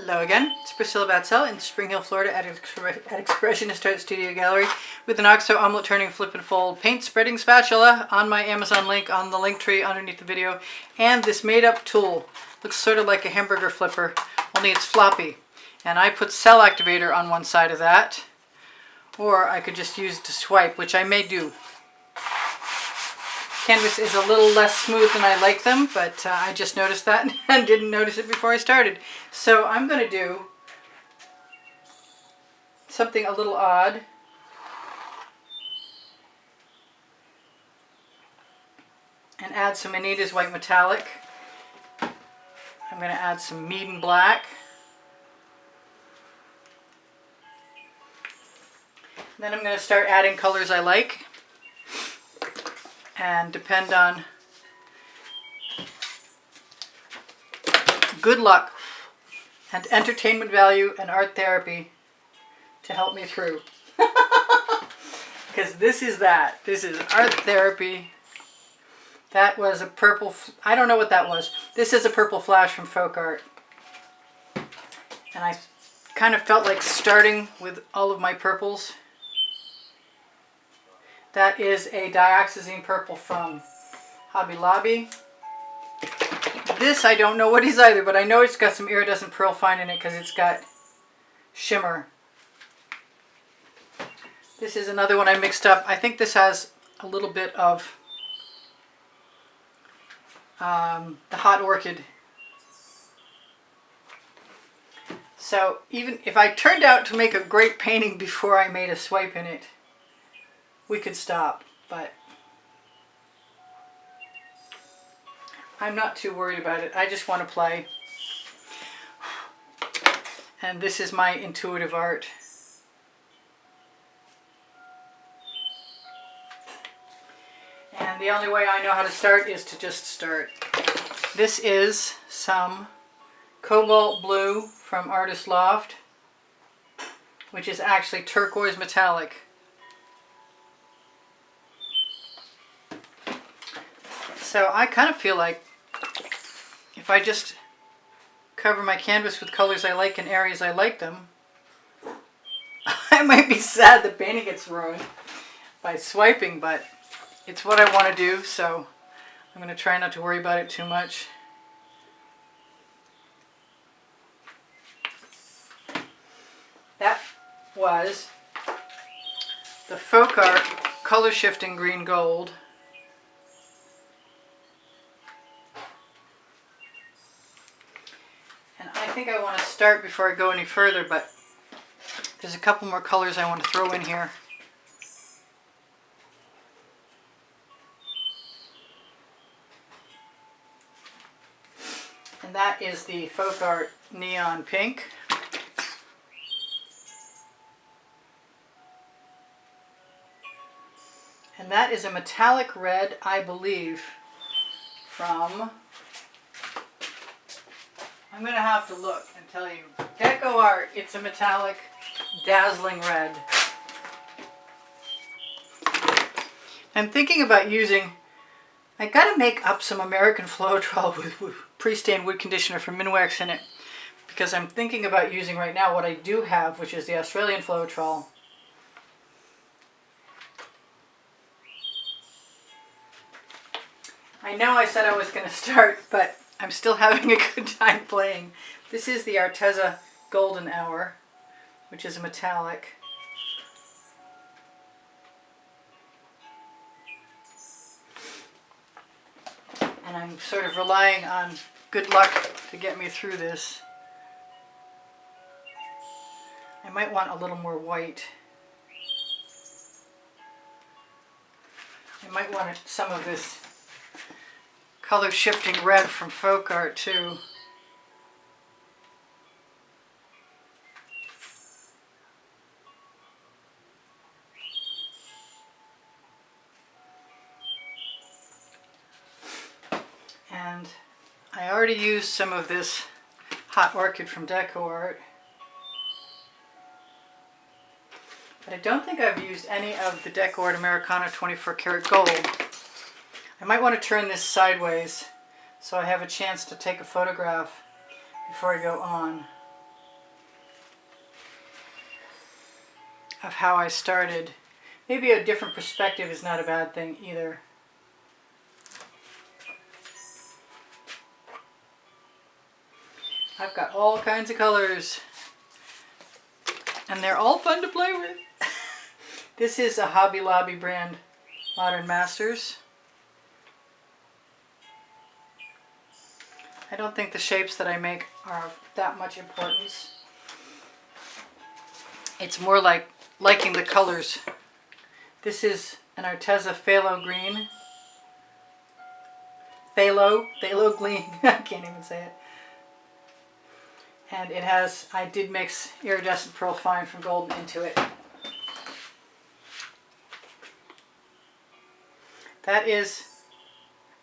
Hello again, it's Priscilla Batzell in Spring Hill, Florida at Expressionist Art Studio Gallery with an OXO omelet turning flip and fold paint spreading spatula on my Amazon link on the link tree underneath the video, and this made up tool. Looks sort of like a hamburger flipper, only it's floppy. And I put cell activator on one side of that, or I could just use it to swipe, which I may do. Canvas is a little less smooth than I like them, but I just noticed that and didn't notice it before I started. So I'm going to do something a little odd. And add some Anita's white metallic. I'm going to add some Meeden black. Then I'm going to start adding colors I like and depend on good luck and entertainment value and art therapy to help me through. Because this is that. This is art therapy. That was a purple, I don't know what that was. This is a purple flash from Folk Art. And I kind of felt like starting with all of my purples. That is a dioxazine purple from Hobby Lobby. This I don't know what is either, but I know it's got some iridescent pearl fine in it because it's got shimmer. This is another one I mixed up. I think this has a little bit of the Hot Orchid. So even if I turned out to make a great painting before I made a swipe in it, we could stop, but I'm not too worried about it. I just want to play. And this is my intuitive art. And the only way I know how to start is to just start. This is some cobalt blue from Artist Loft, which is actually turquoise metallic. So I kind of feel like if I just cover my canvas with colors I like in areas I like them, I might be sad the painting gets ruined by swiping, but it's what I want to do, so I'm going to try not to worry about it too much. That was the Folk Art Color Shifting Green Gold. I think I want to start before I go any further, but there's a couple more colors I want to throw in here. And that is the Folk Art Neon Pink. And that is a metallic red, I believe, from... I'm going to have to look and tell you. Deco Art, it's a metallic, dazzling red. I'm thinking about using, I got to make up some American Floetrol with pre-stained wood conditioner from Minwax in it. Because I'm thinking about using right now what I do have, which is the Australian Floetrol. I know I said I was going to start, but I'm still having a good time playing. This is the Arteza Golden Hour, which is a metallic. And I'm sort of relying on good luck to get me through this. I might want a little more white. I might want some of this color shifting red from Folk Art too. And I already used some of this Hot Orchid from Deco Art. But I don't think I've used any of the Deco Art Americana 24 karat gold. I might want to turn this sideways so I have a chance to take a photograph before I go on. of how I started. Maybe a different perspective is not a bad thing either. I've got all kinds of colors, and they're all fun to play with. This is a Hobby Lobby brand, Modern Masters. I don't think the shapes that I make are of that much importance. It's more like liking the colors. This is an Arteza Phthalo Green. Phthalo Green. I can't even say it. And it has, I did mix iridescent pearl fine from Golden into it. That is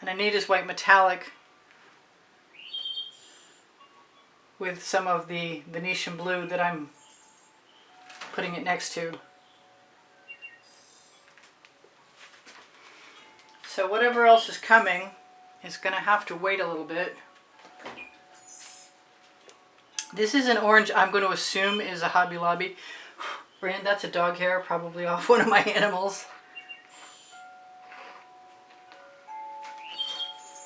an Anita's White Metallic with some of the Venetian blue that I'm putting it next to. So whatever else is coming is going to have to wait a little bit. This is an orange I'm going to assume is a Hobby Lobby brand. That's a dog hair, probably off one of my animals.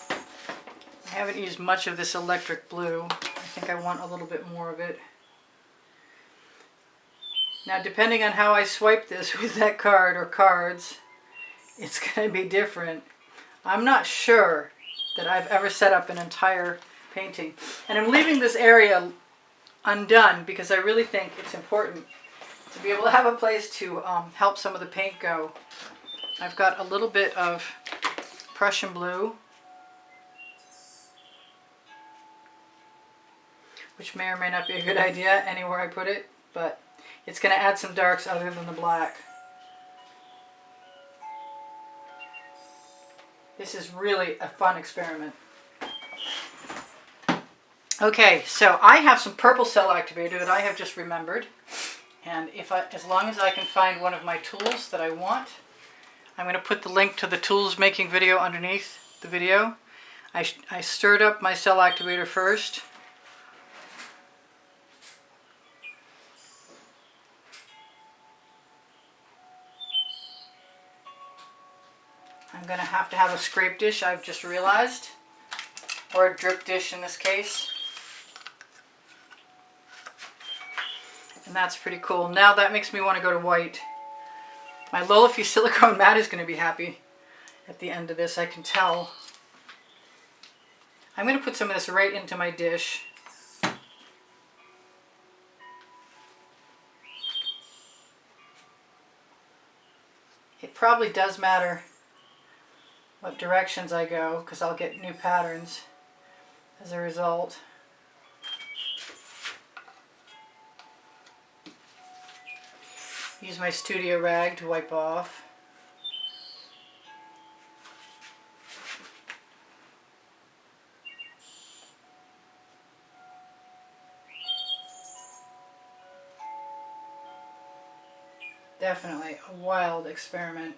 I haven't used much of this electric blue. I think I want a little bit more of it. Now, depending on how I swipe this with that card or cards, it's going to be different. I'm not sure that I've ever set up an entire painting. And I'm leaving this area undone because I really think it's important to be able to have a place to help some of the paint go. I've got a little bit of Prussian blue, which may or may not be a good idea anywhere I put it, but it's going to add some darks other than the black. This is really a fun experiment. Okay, so I have some purple cell activator that I have just remembered, and as long as I can find one of my tools that I want, I'm going to put the link to the tools making video underneath the video. I stirred up my cell activator first. I'm going to have a scrape dish, I've just realized, or a drip dish in this case. And that's pretty cool. Now that makes me want to go to white. My Lolafy silicone mat is going to be happy at the end of this, I can tell. I'm going to put some of this right into my dish. It probably does matter what directions I go, because I'll get new patterns as a result. Use my studio rag to wipe off. Definitely a wild experiment.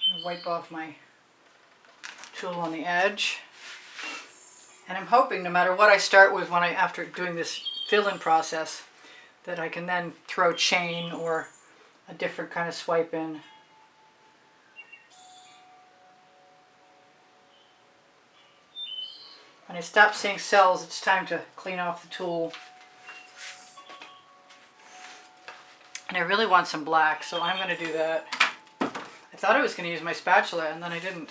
I'm gonna wipe off my tool on the edge. And I'm hoping no matter what I start with after doing this fill-in process, that I can then throw chain or a different kind of swipe in. When I stop seeing cells, it's time to clean off the tool. And I really want some black, so I'm going to do that. I thought I was going to use my spatula, and then I didn't.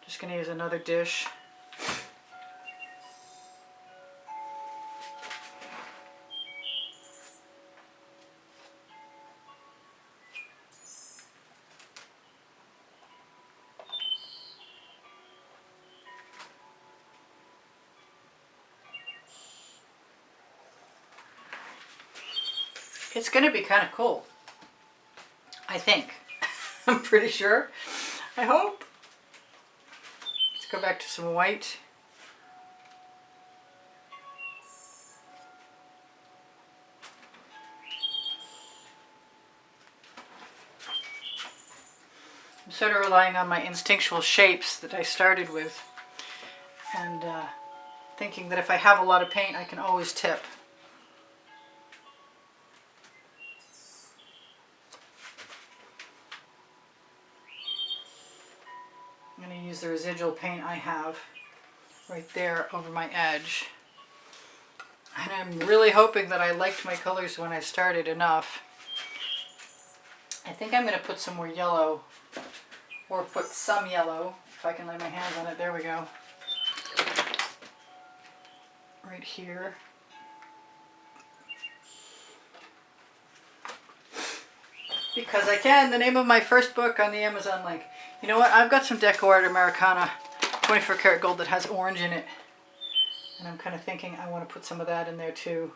Just going to use another dish. It's going to be kind of cool, I think. I'm pretty sure. I hope. Let's go back to some white. I'm sort of relying on my instinctual shapes that I started with, and thinking that if I have a lot of paint, I can always tip. I'm going to use the residual paint I have right there over my edge. And I'm really hoping that I liked my colors when I started enough. I think I'm going to put some more yellow, or put some yellow, if I can lay my hands on it. There we go. Right here. Because I can. The name of my first book on the Amazon link. You know what? I've got some Deco Art Americana 24 karat gold that has orange in it. And I'm kind of thinking I want to put some of that in there too.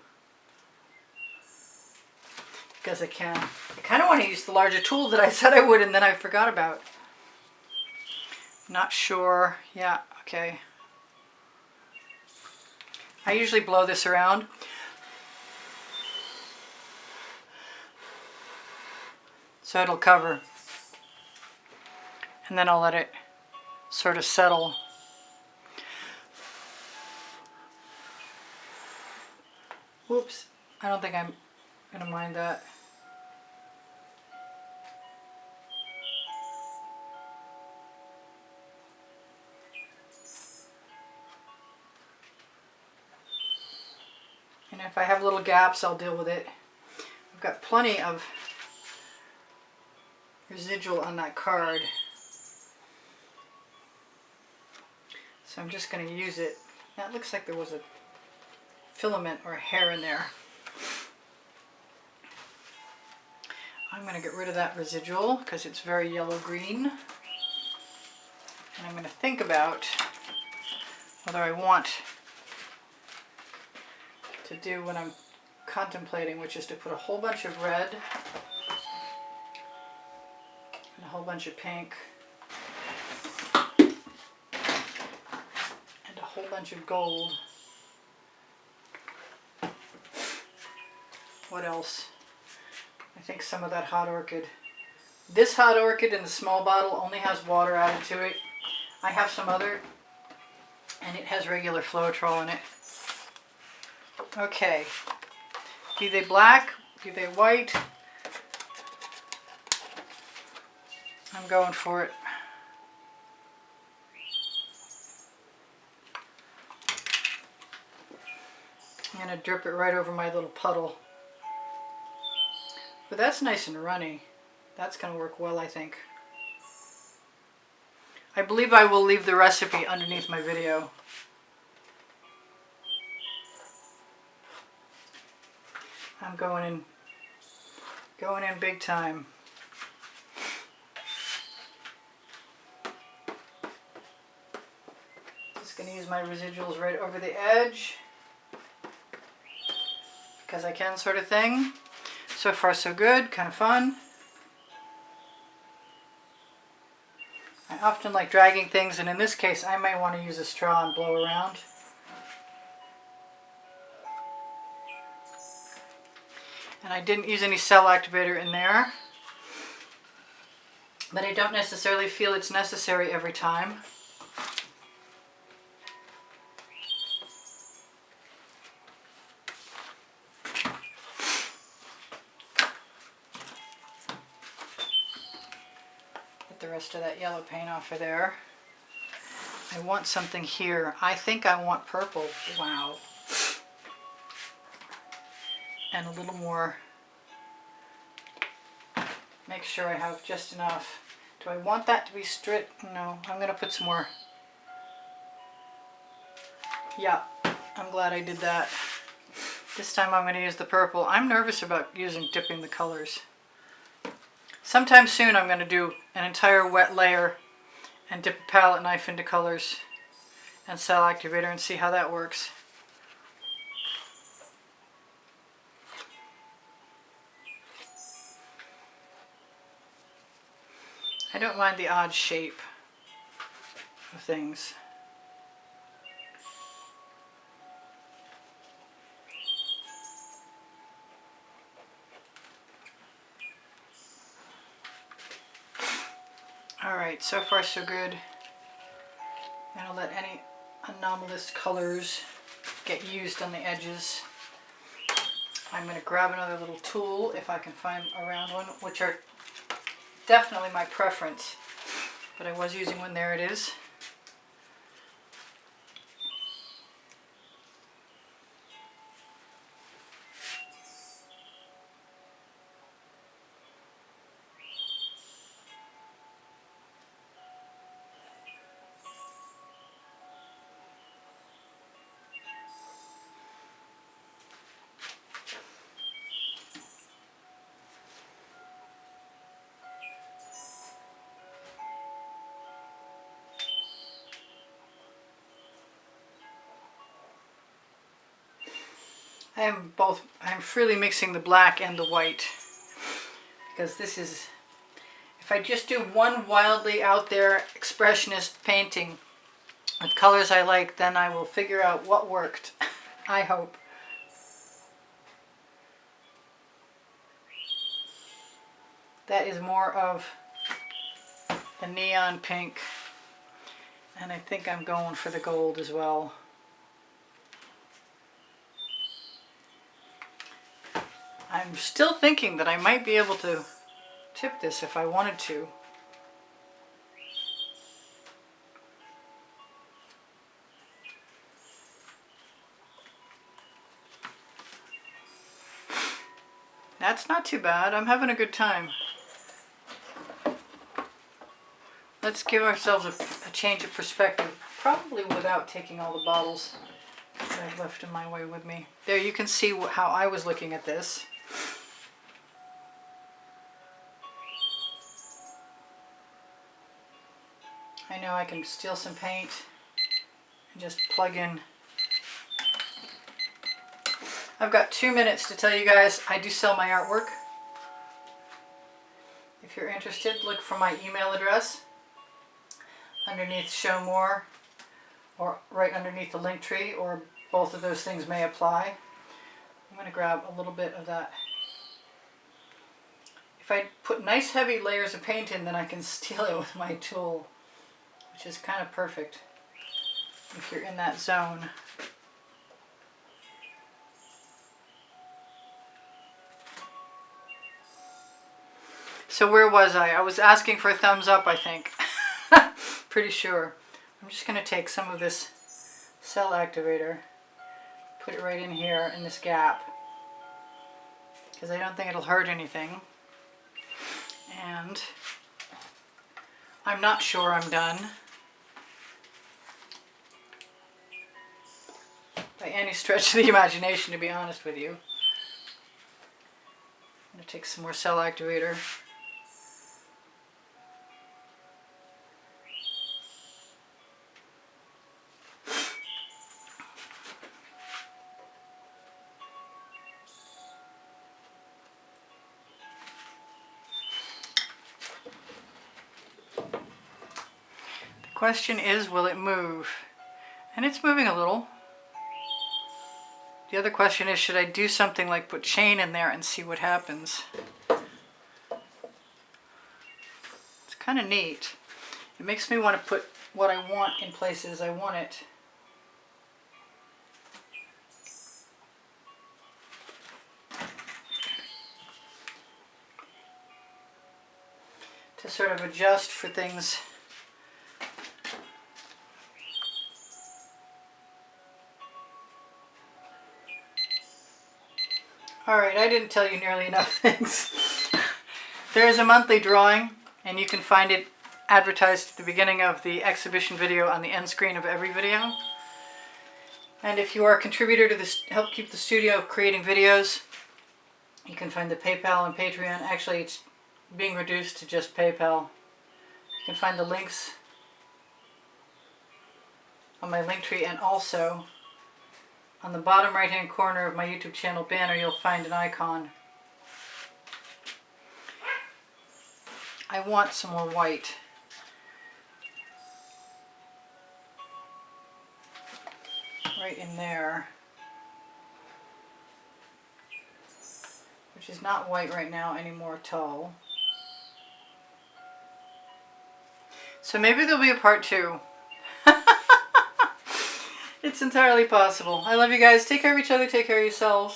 Because I can. I kind of want to use the larger tool that I said I would and then I forgot about. Not sure. Yeah, okay. I usually blow this around. So it'll cover. And then I'll let it sort of settle. Whoops. I don't think I'm going to mind that. And if I have little gaps, I'll deal with it. I've got plenty of residual on that card. So I'm just going to use it. That looks like there was a filament or a hair in there. I'm going to get rid of that residual because it's very yellow-green. And I'm going to think about whether I want to do what I'm contemplating, which is to put a whole bunch of red and a whole bunch of pink and a whole bunch of gold. What else? I think some of that hot orchid. This hot orchid in the small bottle only has water added to it. I have some other, and it has regular Floetrol in it. Okay, be they black, be they white, I'm going for it. I'm going to drip it right over my little puddle. But that's nice and runny. That's going to work well, I think. I believe I will leave the recipe underneath my video. I'm going in big time. Just going to use my residuals right over the edge because I can, sort of thing. So far so good, kind of fun. I often like dragging things, and in this case I may want to use a straw and blow around. And I didn't use any cell activator in there, but I don't necessarily feel it's necessary every time. Get the rest of that yellow paint off of there. I want something here. I think I want purple. Wow. And a little more. Make sure I have just enough. Do I want that to be stripped? No, I'm going to put some more. Yeah, I'm glad I did that. This time I'm going to use the purple. I'm nervous about dipping the colors. Sometime soon I'm going to do an entire wet layer and dip a palette knife into colors and cell activator and see how that works. I don't mind the odd shape of things. Alright, so far so good. I'm going to let any anomalous colors get used on the edges. I'm going to grab another little tool if I can find a round one, which are definitely my preference. but I was using one. There it is. I'm freely mixing the black and the white, because this is, if I just do one wildly out there expressionist painting with colors I like, then I will figure out what worked. I hope. That is more of the neon pink, and I think I'm going for the gold as well. I'm still thinking that I might be able to tip this if I wanted to. That's not too bad. I'm having a good time. Let's give ourselves a change of perspective, probably without taking all the bottles that I've left in my way with me. There, you can see how I was looking at this. I know I can steal some paint and just plug in. I've got 2 minutes to tell you guys I do sell my artwork. If you're interested, look for my email address underneath Show More, or right underneath the link tree, or both of those things may apply. I'm going to grab a little bit of that. If I put nice heavy layers of paint in, then I can steal it with my tool, which is kind of perfect if you're in that zone. So where was I? I was asking for a thumbs up, I think. Pretty sure. I'm just going to take some of this cell activator, put it right in here in this gap, because I don't think it'll hurt anything. And I'm not sure I'm done by any stretch of the imagination, to be honest with you. I'm going to take some more cell activator. The question is, will it move? And it's moving a little. The other question is, should I do something like put chain in there and see what happens? It's kind of neat. It makes me want to put what I want in places I want it. To sort of adjust for things. Alright, I didn't tell you nearly enough things. There is a monthly drawing, and you can find it advertised at the beginning of the exhibition video on the end screen of every video. And if you are a contributor to this, help keep the studio creating videos, you can find the PayPal and Patreon. Actually, it's being reduced to just PayPal. You can find the links on my link tree, and also on the bottom right hand corner of my YouTube channel banner you'll find an icon. I want some more white. Right in there. Which is not white right now anymore at all. So maybe there'll be a part 2. It's entirely possible. I love you guys. Take care of each other. Take care of yourselves.